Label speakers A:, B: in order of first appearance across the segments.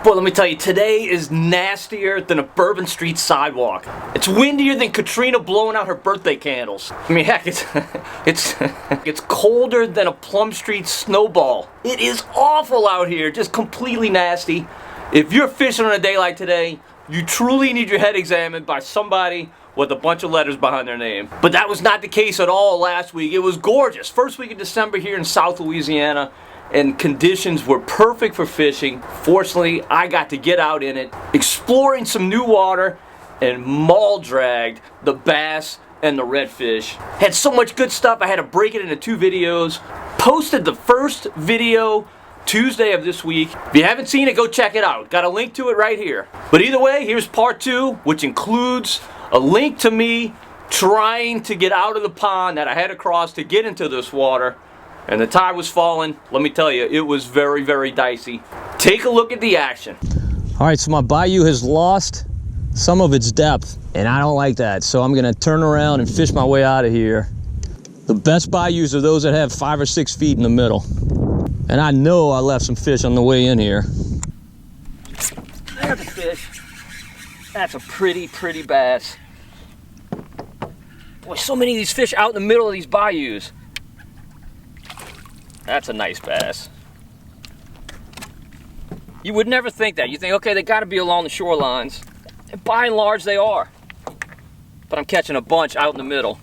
A: Boy, let me tell you, today is nastier than a Bourbon Street sidewalk. It's windier than Katrina blowing out her birthday candles. I mean, heck, it's colder than a Plum Street snowball. It is awful out here, just completely nasty. If you're fishing on a day like today, you truly need your head examined by somebody with a bunch of letters behind their name. But that was not the case at all last week. It was gorgeous. First week of December here in South Louisiana, and conditions were perfect for fishing. Fortunately, I got to get out in it, exploring some new water, and maul dragged the bass and the redfish. Had so much good stuff, I had to break it into 2 videos. Posted the first video Tuesday of this week. If you haven't seen it, go check it out. Got a link to it right here. But either way, here's part 2, which includes a link to me trying to get out of the pond that I had to cross to get into this water. And the tide was falling. Let me tell you, it was very, very dicey. Take a look at the action.
B: All right, so my bayou has lost some of its depth, and I don't like that. So I'm gonna turn around and fish my way out of here. The best bayous are those that have 5 or 6 feet in the middle. And I know I left some fish on the way in here.
A: There's a fish. That's a pretty bass. Boy, so many of these fish out in the middle of these bayous. That's a nice bass. You would never think that. You think, okay, they gotta be along the shorelines. And by and large, they are. But I'm catching a bunch out in the middle.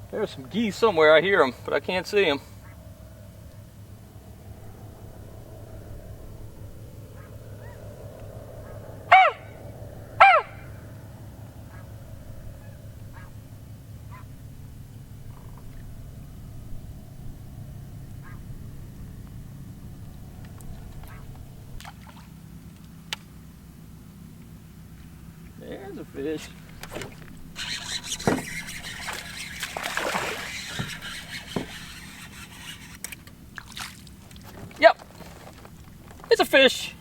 A: There's some geese somewhere. I hear them, but I can't see them. There's a fish. Yep, it's a fish.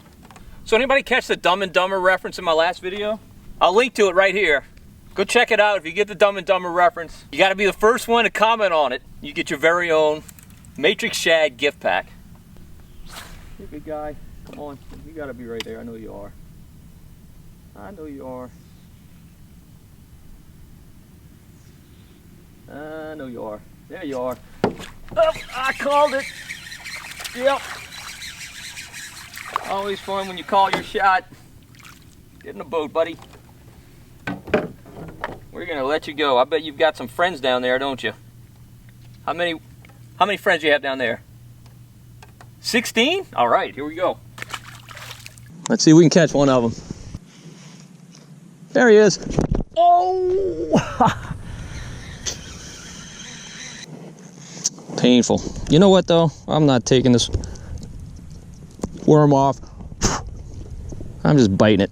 A: So anybody catch the Dumb and Dumber reference in my last video? I'll link to it right here. Go check it out if you get the Dumb and Dumber reference. You gotta be the first one to comment on it. You get your very own Matrix Shad gift pack. You big guy, come on, you gotta be right there. I know you are. I know you are. I know you are. There you are. Oh, I called it. Yep. Always fun when you call your shot. Get in the boat, buddy. We're gonna let you go. I bet you've got some friends down there, don't you? How many friends do you have down there? 16? All right, here we go.
B: Let's see if we can catch one of them. There he is. Oh! Painful. You know what though? I'm not taking this worm off. I'm just biting it.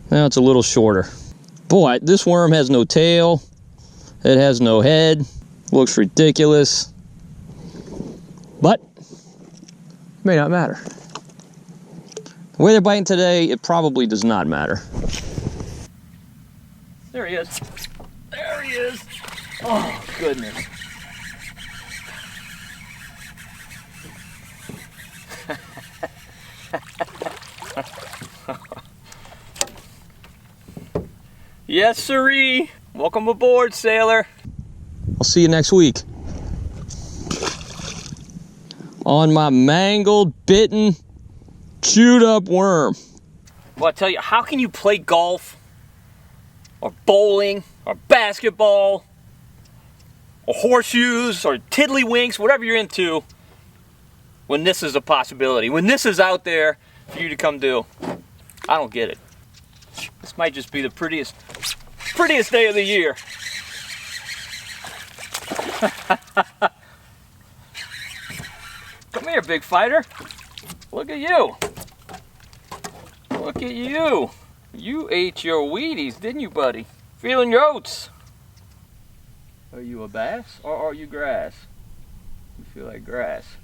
B: Now it's a little shorter. Boy, this worm has no tail. It has no head. Looks ridiculous. But it may not matter. The way they're biting today, it probably does not matter.
A: There he is. There he is. Oh, goodness. Yes, sirree. Welcome aboard, sailor.
B: I'll see you next week. On my mangled, bitten, chewed up worm.
A: Well, I tell you, how can you play golf or bowling or basketball or horseshoes or tiddlywinks, whatever you're into, when this is a possibility, when this is out there for you to come do? I don't get it. This might just be the prettiest day of the year. Come here, big fighter. Look at you. Look at you. You ate your Wheaties, didn't you, buddy? Feeling your oats. Are you a bass or are you grass? You feel like grass.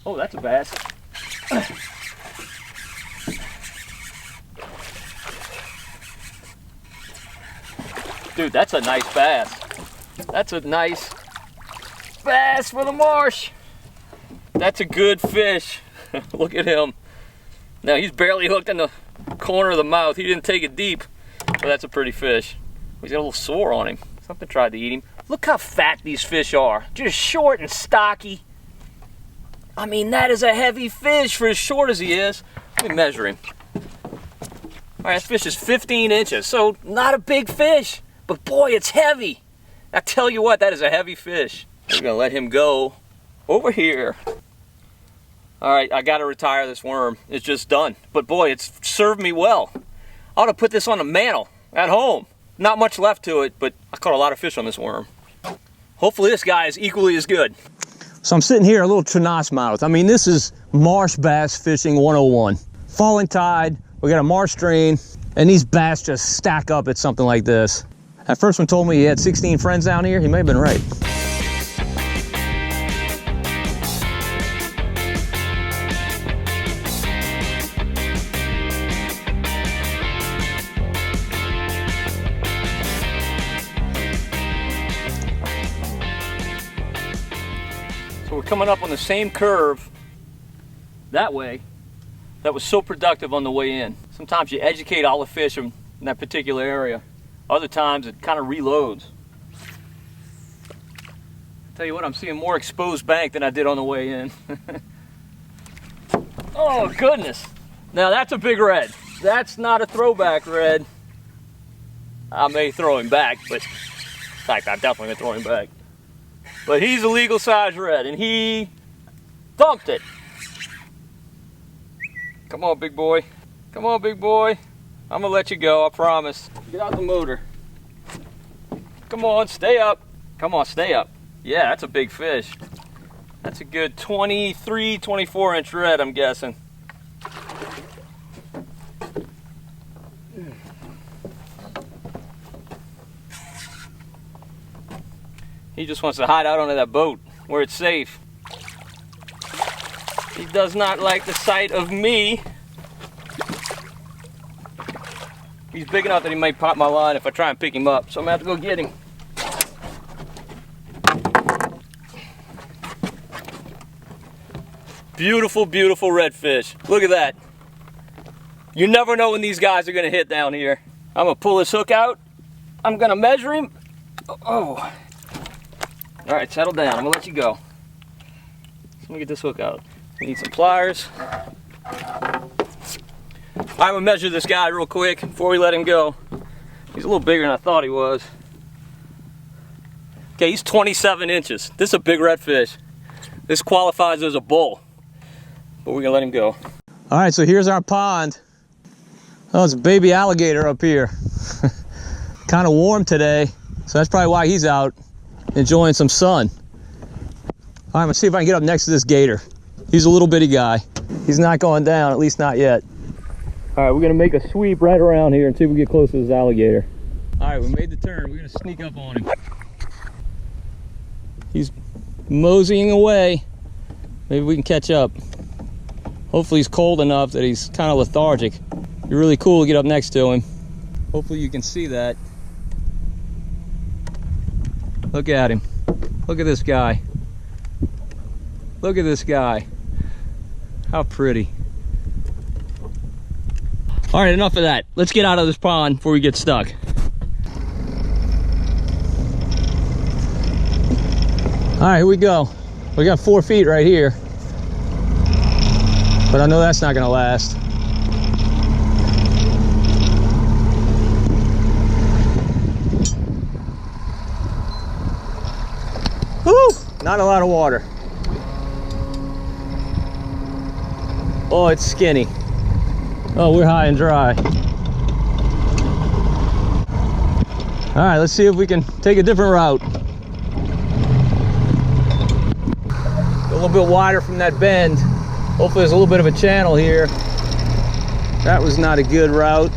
A: Oh, that's a bass. Dude, that's a nice bass. That's a nice bass for the marsh. That's a good fish. Look at him. Now he's barely hooked in the corner of the mouth. He didn't take it deep, but that's a pretty fish. He's got a little sore on him. Something tried to eat him. Look how fat these fish are. Just short and stocky. I mean, that is a heavy fish for as short as he is. Let me measure him. All right, this fish is 15 inches, so not a big fish, but boy, it's heavy. I tell you what, that is a heavy fish. We're gonna let him go over here. All right, I gotta retire this worm. It's just done. But boy, it's served me well. I ought to put this on the mantle at home. Not much left to it, but I caught a lot of fish on this worm. Hopefully this guy is equally as good.
B: So I'm sitting here, a little trenassmouth. I mean, this is marsh bass fishing 101. Falling tide, we got a marsh stream, and these bass just stack up at something like this. That first one told me he had 16 friends down here. He may have been right.
A: So we're coming up on the same curve that way that was so productive on the way in. Sometimes you educate all the fish in that particular area. Other times it kind of reloads. Tell you what, I'm seeing more exposed bank than I did on the way in. Oh goodness. Now that's a big red. That's not a throwback red. I may throw him back, but in fact, I'm definitely gonna throw him back. But he's a legal size red, and he thumped it. Come on, big boy. Come on, big boy. I'm gonna let you go, I promise. Get out the motor. Come on, stay up. Come on, stay up. Yeah, that's a big fish. That's a good 23, 24 inch red, I'm guessing. He just wants to hide out under that boat where it's safe. He does not like the sight of me. He's big enough that he might pop my line if I try and pick him up, so I'm gonna have to go get him. Beautiful, beautiful redfish. Look at that. You never know when these guys are gonna hit down here. I'm gonna pull this hook out. I'm gonna measure him. Oh. All right, settle down. I'm gonna let you go. Let me get this hook out. We need some pliers. I'm gonna measure this guy real quick before we let him go. He's a little bigger than I thought he was. Okay, he's 27 inches. This is a big redfish. This qualifies as a bull, but we're gonna let him go.
B: All right, so here's our pond. Oh, it's a baby alligator up here. Kind of warm today, so that's probably why he's out enjoying some sun. All right, let's see if I can get up next to this gator. He's a little bitty guy. He's not going down, at least not yet. All right, we're gonna make a sweep right around here and see if we get close to this alligator. All right, we made the turn. We're gonna sneak up on him. He's moseying away. Maybe we can catch up. Hopefully he's cold enough that he's kind of lethargic. It'd be really cool to get up next to him. Hopefully you can see that. Look at him. Look at this guy. Look at this guy. How pretty. All right, enough of that. Let's get out of this pond before we get stuck. All right, here we go. We got 4 feet right here. But I know that's not gonna last. Woo! Not a lot of water. Oh, it's skinny. Oh, we're high and dry. All right, let's see if we can take a different route. A little bit wider from that bend. Hopefully there's a little bit of a channel here. That was not a good route.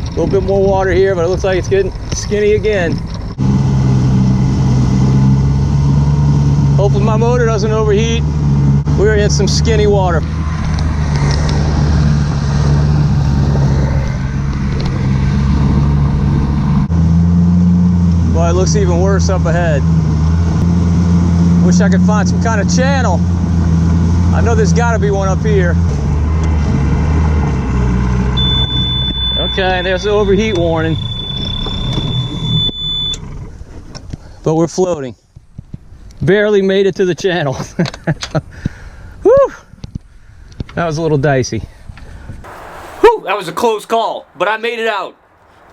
B: A little bit more water here, but it looks like it's getting skinny again. Hopefully my motor doesn't overheat. We're in some skinny water. Well, it looks even worse up ahead. Wish I could find some kind of channel. I know there's got to be one up here. Okay, there's the overheat warning. But we're floating. Barely made it to the channel. Whew. That was a little dicey.
A: Whew, that was a close call, but I made it out.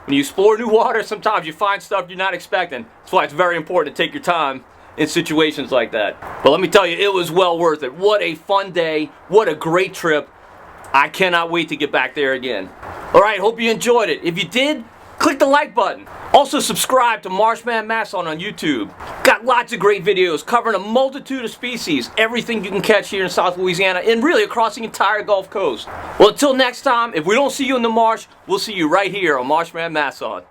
A: When you explore new water, sometimes you find stuff you're not expecting. That's why it's very important to take your time in situations like that. But let me tell you, it was well worth it. What a fun day. What a great trip. I cannot wait to get back there again. Alright, hope you enjoyed it. If you did, click the like button. Also subscribe to Marsh Man Masson on YouTube. Got lots of great videos covering a multitude of species. Everything you can catch here in South Louisiana and really across the entire Gulf Coast. Well, until next time, if we don't see you in the marsh, we'll see you right here on Marsh Man Masson.